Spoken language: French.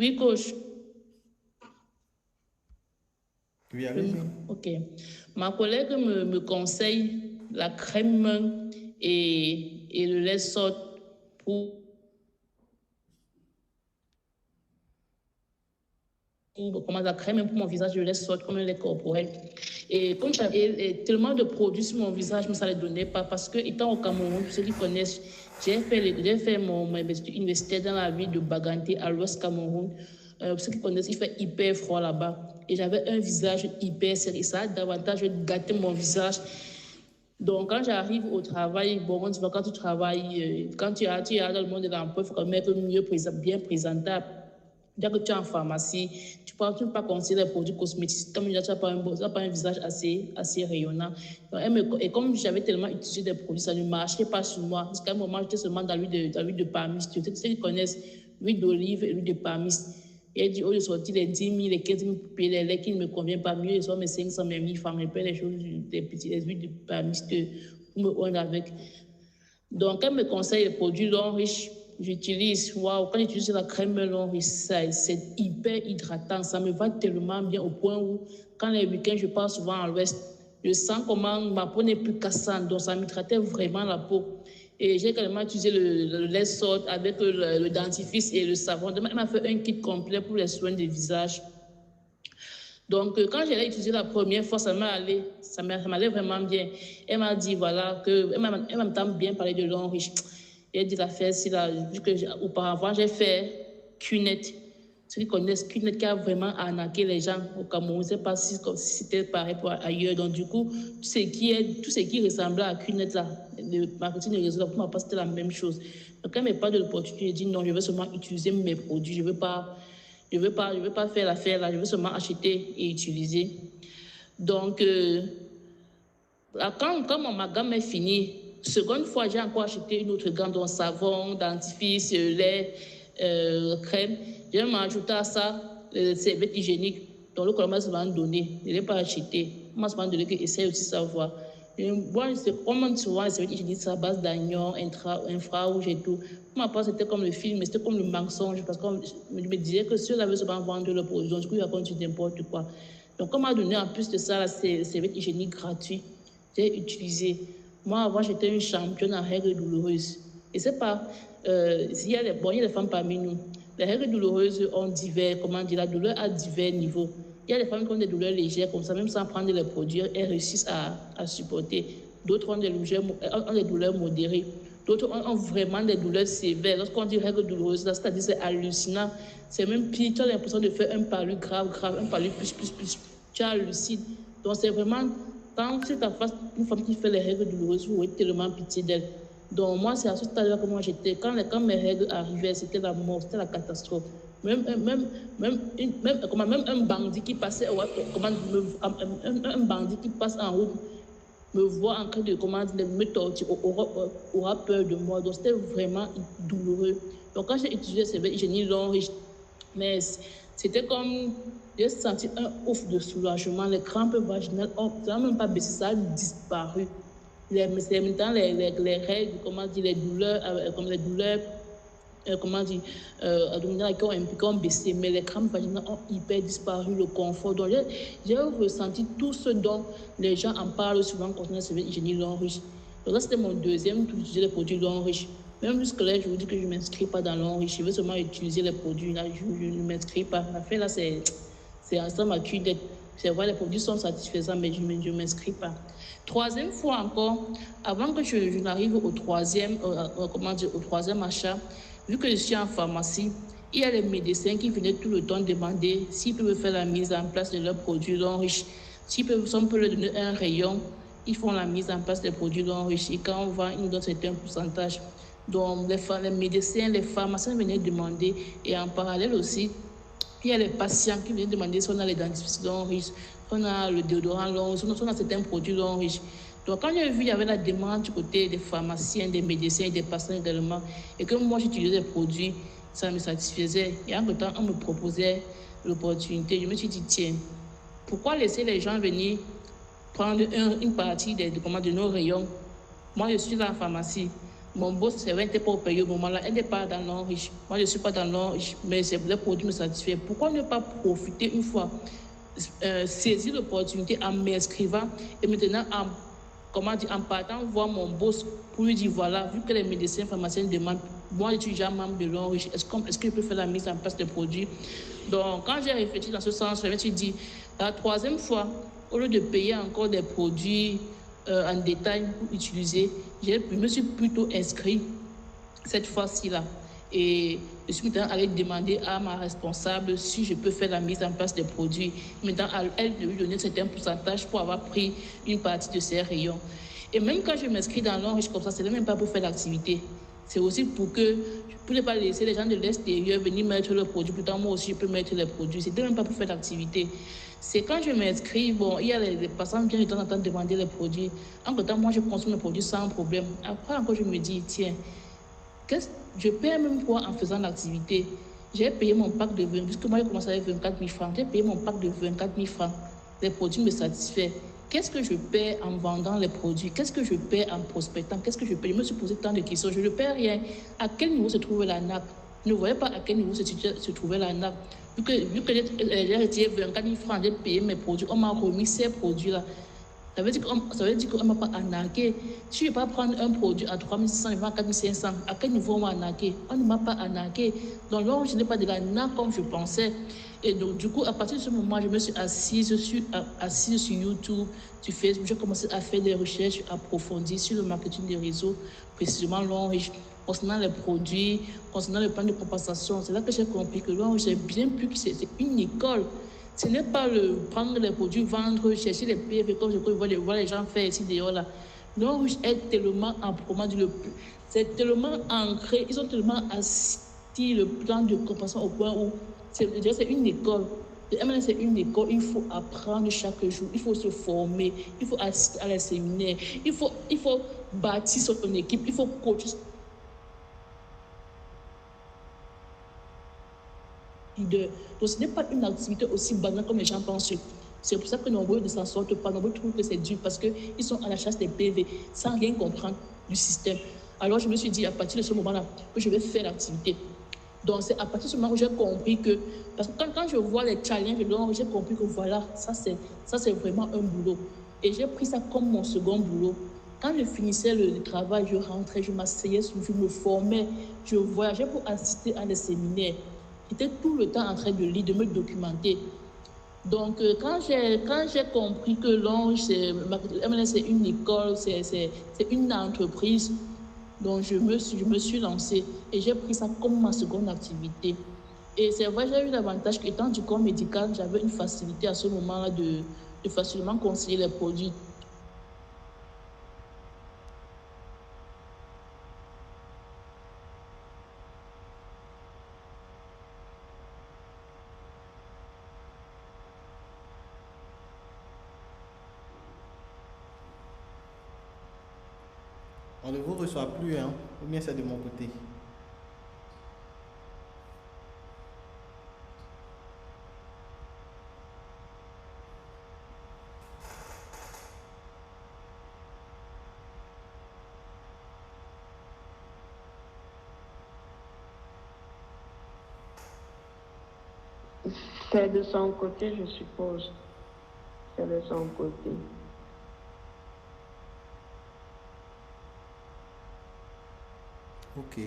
Oui, coach. Oui, allez-y. Ok. Ma collègue me conseille la crème et le lait sot pour comment la crème pour mon visage, je laisse sortir comme un lait corporel. Et comme j'avais tellement de produits sur mon visage, mais ça ne les donnait pas parce que étant au Cameroun, ceux qui connaissent, j'ai fait mon étude universitaire dans la ville de Baganté à l'ouest Cameroun. Ceux qui connaissent, il fait hyper froid là-bas. Et j'avais un visage hyper serré. Ça a davantage gâté mon visage. Donc, quand j'arrive au travail, bon, quand tu travailles, quand tu es dans le monde de l'emploi, il faut quand même être bien présentable. Dès que tu es en pharmacie, tu ne peux pas conseiller les produits cosmétiques. Comme tu n'as pas un visage assez rayonnant. Donc, et comme j'avais tellement utilisé des produits, ça ne marchait pas sur moi. Jusqu'à un moment, j'étais seulement dans l'huile de parmis. Tu sais qu'ils connaissent l'huile d'olive et l'huile de parmis. Et elle dit, au lieu de sortir les 10 000, les 15 000 les laits qui ne me conviennent pas mieux, ils sont mes 500, mes 1000 francs, mais les choses, les huiles de parmis pour me rendre avec. Donc, elle me conseille les produits longs riches. J'utilise, waouh, quand j'utilise la crème longue riche, c'est hyper hydratant. Ça me va tellement bien au point où, quand les week-ends, je pars souvent à l'ouest, je sens comment ma peau n'est plus cassante. Donc, ça m'hydratait vraiment la peau. Et j'ai également utilisé le lait sot avec le dentifrice et le savon. Elle m'a fait un kit complet pour les soins du visage. Donc, quand j'ai utilisé la première fois, ça m'allait vraiment bien. Elle m'a dit, voilà, elle m'a bien parlé de long riche. Elle dit, vu que auparavant, j'ai fait Qnet. Ceux qui connaissent Qnet qui a vraiment arnaqué les gens au Cameroun. Je ne sais pas si c'était pareil pour ailleurs. Donc, du coup, tout ce qui ressemblait à Qnet, là, le marketing de réseau, pour ma part, c'était la même chose. Donc, elle ne m'a pas de l'opportunité. Elle dit, non, je veux seulement utiliser mes produits. Je ne veux pas faire l'affaire là, je veux seulement acheter et utiliser. Donc, quand ma gamme est finie, seconde fois, j'ai encore acheté une autre gamme, dont savon, dentifrice, lait, crème. J'ai même ajouté à ça les serviettes hygiéniques, dont le collègue m'a souvent donné. Je ne l'ai pas acheté. On m'a souvent donné que essaye aussi savoir. Moi, comme souvent, les serviettes hygiéniques, c'est à base d'oignons, infrarouge et tout. Pour ma part, c'était comme le film, mais c'était comme le mensonge, parce qu'on me disait que ceux-là veulent seulement vendre le produit, donc du coup, il va continuer n'importe quoi. Donc, on m'a donné en plus de ça, ces serviettes hygiéniques gratuites. J'ai utilisé. Moi, avant, j'étais une championne en règles douloureuses. Et c'est pas. Il y a des femmes parmi nous. Les règles douloureuses ont la douleur a divers niveaux. Il y a des femmes qui ont des douleurs légères, comme ça, même sans prendre les produits, elles réussissent à supporter. D'autres ont des douleurs modérées. D'autres ont vraiment des douleurs sévères. Lorsqu'on dit règles douloureuses, c'est-à-dire c'est hallucinant. C'est même pire. Tu as l'impression de faire un palu grave, un palu plus. Tu hallucines. Donc, c'est vraiment. Quand tu face une femme qui fait les règles douloureuses, vous avez tellement pitié d'elle. Donc, moi, c'est à ce stade-là que moi j'étais. Quand mes règles arrivaient, c'était la mort, c'était la catastrophe. Même un bandit qui passait, un bandit qui passe en route me voit en train de me torturer, aura peur de moi. Donc, c'était vraiment douloureux. Donc, quand j'ai utilisé ces verres hygiéniques longs, mais c'était comme, j'ai senti un ouf de soulagement. Les crampes vaginales, ça n'a même pas baissé, ça a disparu. C'est maintenant les règles, les douleurs, abdominales qui ont baissé, mais les crampes vaginales ont hyper disparu, le confort. Donc, j'ai ressenti tout ce dont les gens en parlent souvent concernant ces hygiéniques longs riches. Donc, là, c'était mon deuxième tour d'utiliser les produits longs riches. Même jusque-là, je vous dis que je ne m'inscris pas dans long riche. Je veux seulement utiliser les produits. Là, je ne m'inscris pas. L'affaire, là, c'est ensemble à Qnet. C'est vrai, les produits sont satisfaisants, mais je ne m'inscris pas. Troisième fois encore, avant que je n'arrive au troisième achat, vu que je suis en pharmacie, il y a les médecins qui venaient tout le temps demander s'ils peuvent faire la mise en place de leurs produits longs riches. Si on peut leur donner un rayon, ils font la mise en place des produits longs riches. Et quand on vend, ils nous donnent un certain pourcentage. Donc, les médecins, les pharmaciens venaient demander. Et en parallèle aussi, il y a les patients qui viennent demander si on a les dentifrices longs riches, si on a le déodorant long, si on a certains produits longs riches. Donc, quand j'ai vu, il y avait la demande du côté des pharmaciens, des médecins et des patients également, et que moi, j'utilisais des produits, ça me satisfaisait. Et en même temps, on me proposait l'opportunité. Je me suis dit, tiens, pourquoi laisser les gens venir prendre une partie de nos rayons? Moi, je suis dans la pharmacie. Mon boss, c'est vrai, n'était pas au pays au moment-là. Elle n'est pas dans l'enrichissement. Moi, je ne suis pas dans l'enrichissement, mais les produits me satisfait. Pourquoi ne pas profiter une fois, saisir l'opportunité en m'inscrivant et maintenant en partant voir mon boss pour lui dire voilà, vu que les médecins pharmaciens demandent, moi je suis déjà membre de l'enrichissement, est-ce que je peux faire la mise en place des produits? Donc, quand j'ai réfléchi dans ce sens, je me suis dit, la troisième fois, au lieu de payer encore des produits en détail pour utiliser, je me suis plutôt inscrit cette fois-ci-là. Et je suis maintenant allée demander à ma responsable si je peux faire la mise en place des produits. Maintenant, elle de lui donner un certain pourcentage pour avoir pris une partie de ses rayons. Et même quand je m'inscris dans l'enriche comme ça, ce n'est même pas pour faire l'activité. C'est aussi pour ne pas laisser les gens de l'extérieur venir mettre leurs produits. Pourtant, moi aussi, je peux mettre les produits. Ce n'est même pas pour faire l'activité. C'est quand je m'inscris, bon, il y a les passants qui viennent de temps en temps demander les produits. En temps, moi, je consomme les produits sans problème. Après, encore, je me dis, tiens, je paie même quoi en faisant l'activité? J'ai payé mon pack de 20, puisque moi j'ai commencé avec 24 000 francs. J'ai payé mon pack de 24 000 francs. Les produits me satisfont. Qu'est-ce que je paie en vendant les produits? Qu'est-ce que je paie en prospectant? Qu'est-ce que je paie? Je me suis posé tant de questions. Je ne paie rien. À quel niveau se trouvait la nappe? Je ne voyais pas à quel niveau se trouvait la nappe. Vu que j'ai retiré 24 000 francs, j'ai payé mes produits. On m'a remis ces produits-là. Ça veut dire qu'on ne m'a pas arnaqué. Si je ne vais pas prendre un produit à 3 600, je vends à 4 500, à quel niveau on m'a arnaqué? On ne m'a pas arnaqué. Donc là, je n'ai pas de la nappe comme je pensais. Et donc, du coup, à partir de ce moment, je me suis assise sur YouTube, sur Facebook. J'ai commencé à faire des recherches approfondies sur le marketing des réseaux, précisément l'enrichissement, concernant les produits, concernant le plan de compensation. C'est là que j'ai compris que l'enrichissement, j'ai bien pu que c'est une école. Ce n'est pas le prendre les produits, vendre, chercher les PV, comme je peux voir les gens faire ici dehors là. L'Orange est tellement c'est tellement ancré, ils ont tellement assis le plan de compensation au point où c'est une école. C'est une école, il faut apprendre chaque jour, il faut se former, il faut assister à les séminaires, il faut bâtir son équipe, il faut coacher. Donc, ce n'est pas une activité aussi banale comme les gens pensent. C'est pour ça que nombreux ne s'en sortent pas, nombreux trouvent que c'est dur parce qu'ils sont à la chasse des PV sans rien comprendre du système. Alors, je me suis dit, à partir de ce moment-là, que je vais faire l'activité. Donc, c'est à partir de ce moment où j'ai compris que, parce que quand je vois les challenges, j'ai compris que voilà, ça c'est vraiment un boulot. Et j'ai pris ça comme mon second boulot. Quand je finissais le travail, je rentrais, je m'asseyais, je me formais, je voyageais pour assister à des séminaires. J'étais tout le temps en train de lire, de me documenter. Donc, quand j'ai compris que l'Ange, c'est une école, c'est une entreprise, donc je me suis lancée et j'ai pris ça comme ma seconde activité. Et c'est vrai, j'ai eu l'avantage qu'étant du corps médical, j'avais une facilité à ce moment-là de facilement conseiller les produits. On ne vous reçoit plus, hein? Ou bien c'est de mon côté? C'est de son côté, je suppose. C'est de son côté. Ok.